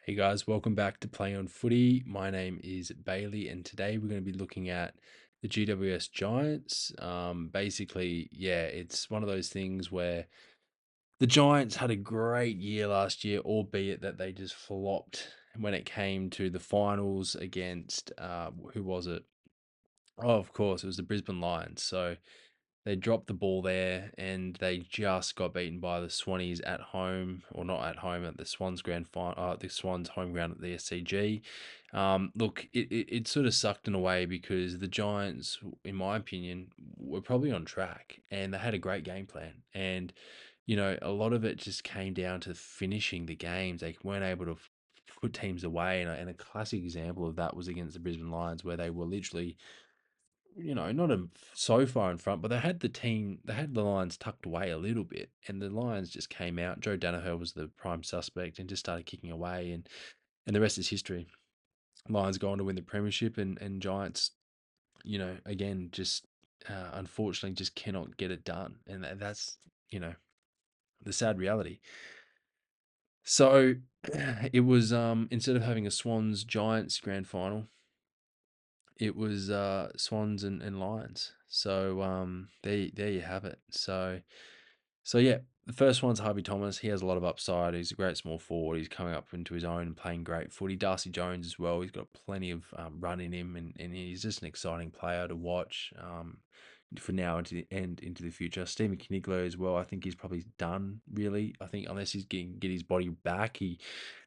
Hey guys, welcome back to Play on Footy. My name is Bailey, and today we're going to be looking at the GWS Giants. Basically, it's one of those things where the Giants had a great year last year, albeit that they just flopped when it came to the finals against who was it? Oh, of course, it was the Brisbane Lions. So they dropped the ball there, and they just got beaten by the Swannies at home, or not at home, at the Swans grand final, the Swans home ground at the SCG. Look, it sort of sucked in a way because the Giants, in my opinion, were probably on track, and they had a great game plan. And a lot of it just came down to finishing the games. They weren't able to put teams away, and a classic example of that was against the Brisbane Lions, where they were literally not so far in front, but they had the Lions tucked away a little bit, and the Lions just came out. Joe Danaher was the prime suspect and just started kicking away, and the rest is history. Lions go on to win the premiership, and Giants, again, just unfortunately just cannot get it done, and that's the sad reality. So it was instead of having a Swans Giants grand final, it was Swans and Lions. So there you have it. So yeah, the first one's Harvey Thomas. He has a lot of upside. He's a great small forward. He's coming up into his own and playing great footy. Darcy Jones as well. He's got plenty of run in him, and he's just an exciting player to watch for now into the future. Stephen Caniglo as well. I think he's probably done really. I think unless he's get his body back, he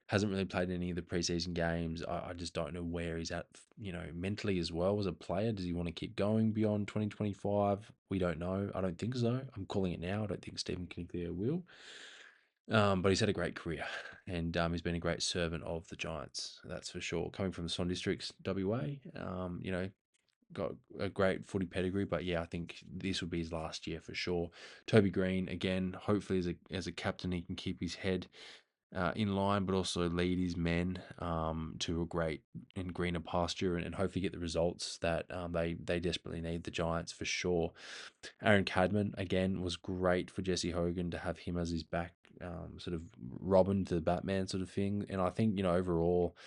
hasn't really played any of the preseason games. I just don't know where he's at, mentally as well as a player. Does he want to keep going beyond 2025? We don't know. I don't think so. I'm calling it now. I don't think Stephen Kinnear will. But he's had a great career, and he's been a great servant of the Giants. That's for sure. Coming from the Swan Districts, WA, got a great footy pedigree. But yeah, I think this will be his last year for sure. Toby Green again. Hopefully, as a captain, he can keep his head in line, but also lead his men to a great and greener pasture, and hopefully get the results that they desperately need. The Giants for sure. Aaron Cadman again was great for Jesse Hogan to have him as his back, sort of Robin to the Batman sort of thing. And I think overall,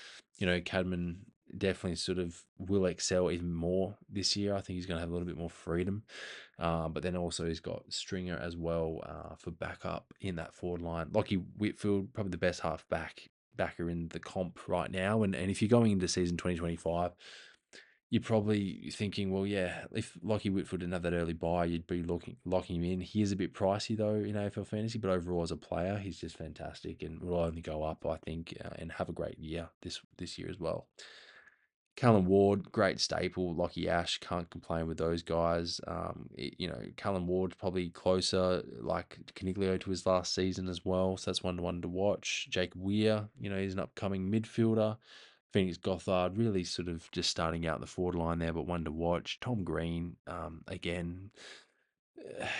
Cadman definitely sort of will excel even more this year. I think he's going to have a little bit more freedom. But then also he's got Stringer as well for backup in that forward line. Lockie Whitfield, probably the best backer in the comp right now. And if you're going into season 2025, you're probably thinking, well, yeah, if Lockie Whitfield didn't have that early buy, you'd be locking him in. He is a bit pricey though in AFL fantasy, but overall as a player, he's just fantastic and will only go up, I think, and have a great year this year as well. Callum Ward, great staple. Lockie Ash, can't complain with those guys. Callum Ward's probably closer, like Caniglio, to his last season as well. So that's one to watch. Jacob Weir, he's an upcoming midfielder. Phoenix Gothard, really sort of just starting out the forward line there, but one to watch. Tom Green, again,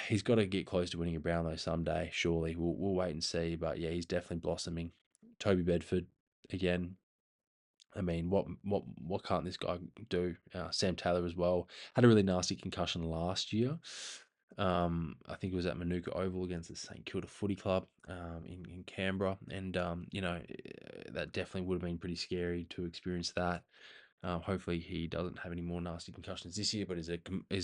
he's got to get close to winning a Brownlow someday, surely. We'll wait and see. But yeah, he's definitely blossoming. Toby Bedford, again, I mean, what can't this guy do? Sam Taylor as well had a really nasty concussion last year. I think it was at Manuka Oval against the St Kilda Footy Club in Canberra, and that definitely would have been pretty scary to experience that. Hopefully, he doesn't have any more nasty concussions this year, but is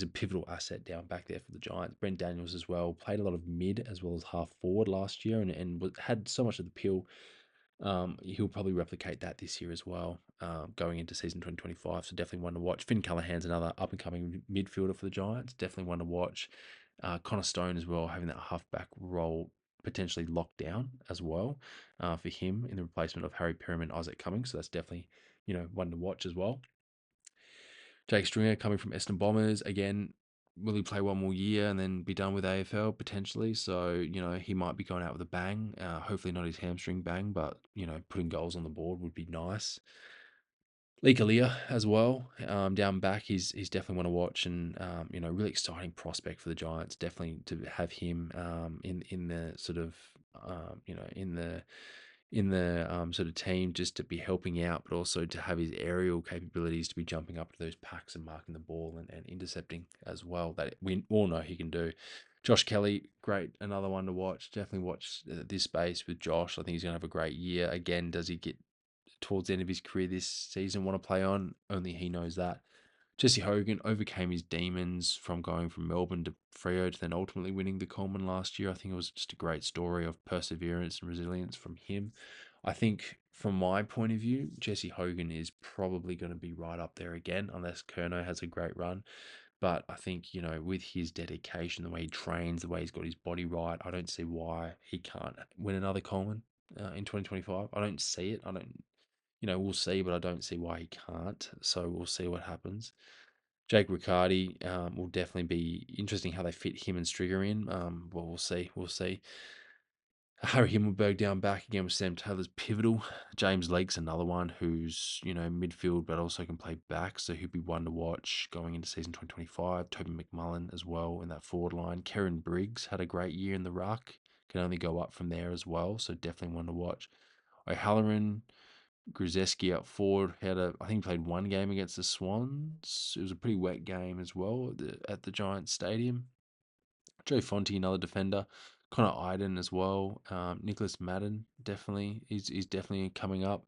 a pivotal asset down back there for the Giants. Brent Daniels as well played a lot of mid as well as half forward last year, and had so much of the pill. He'll probably replicate that this year as well, going into season 2025. So definitely one to watch. Finn Callahan's another up and coming midfielder for the Giants. Definitely one to watch. Connor Stone as well, having that halfback role potentially locked down as well for him in the replacement of Harry Perriman, Isaac Cummings. So that's definitely one to watch as well. Jake Stringer coming from Essendon Bombers again. Will he play one more year and then be done with AFL potentially? So, he might be going out with a bang. Hopefully not his hamstring bang, but, putting goals on the board would be nice. Lee Kalia as well, down back, he's definitely one to watch, and really exciting prospect for the Giants. Definitely to have him in the sort of in the sort of team, just to be helping out, but also to have his aerial capabilities to be jumping up to those packs and marking the ball and intercepting as well. That we all know he can do. Josh Kelly, great, another one to watch. Definitely watch this space with Josh. I think he's going to have a great year. Again, does he get towards the end of his career this season want to play on. Only he knows that. Jesse Hogan overcame his demons from going from Melbourne to Freo to then ultimately winning the Coleman last year. I think it was just a great story of perseverance and resilience from him. I think from my point of view, Jesse Hogan is probably going to be right up there again, unless Kerno has a great run. But I think, with his dedication, the way he trains, the way he's got his body right, I don't see why he can't win another Coleman in 2025. I don't see it. I don't, we'll see, but I don't see why he can't. So we'll see what happens. Jake Riccardi will definitely be interesting how they fit him and Striger in. Well, we'll see. We'll see. Harry Himmelberg down back again with Sam Taylor's pivotal. James Lake's another one who's, midfield but also can play back. So he'll be one to watch going into season 2025. Toby McMullen as well in that forward line. Kieran Briggs had a great year in the ruck. Can only go up from there as well. So definitely one to watch. O'Halloran, Gruzeski up forward. I think he played one game against the Swans. It was a pretty wet game as well at the Giants Stadium. Joe Fonte, another defender. Connor Iden as well. Nicholas Madden, definitely. He's definitely coming up.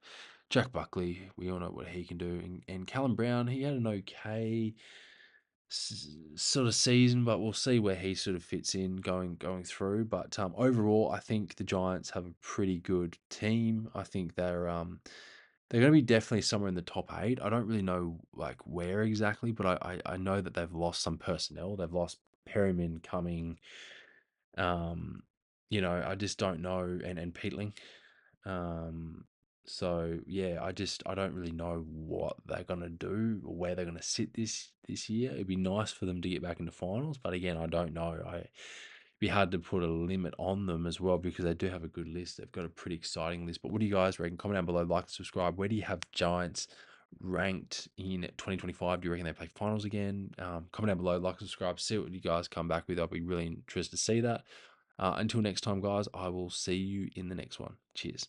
Jack Buckley, we all know what he can do. And Callum Brown, he had an okay sort of season, but we'll see where he sort of fits in going through. But overall, I think the Giants have a pretty good team. I think they're going to be definitely somewhere in the top 8. I don't really know like where exactly, but I know that they've lost some personnel. They've lost Perryman coming. Um, I just don't know, and Peatling. Um, so yeah, I don't really know what they're gonna do or where they're gonna sit this year. It'd be nice for them to get back into finals, but again, I don't know. It'd be hard to put a limit on them as well because they do have a good list. They've got a pretty exciting list. But what do you guys reckon? Comment down below, like and subscribe. Where do you have Giants ranked in 2025? Do you reckon they play finals again? Comment down below, like and subscribe. See what you guys come back with. I'll be really interested to see that. Until next time, guys, I will see you in the next one. Cheers.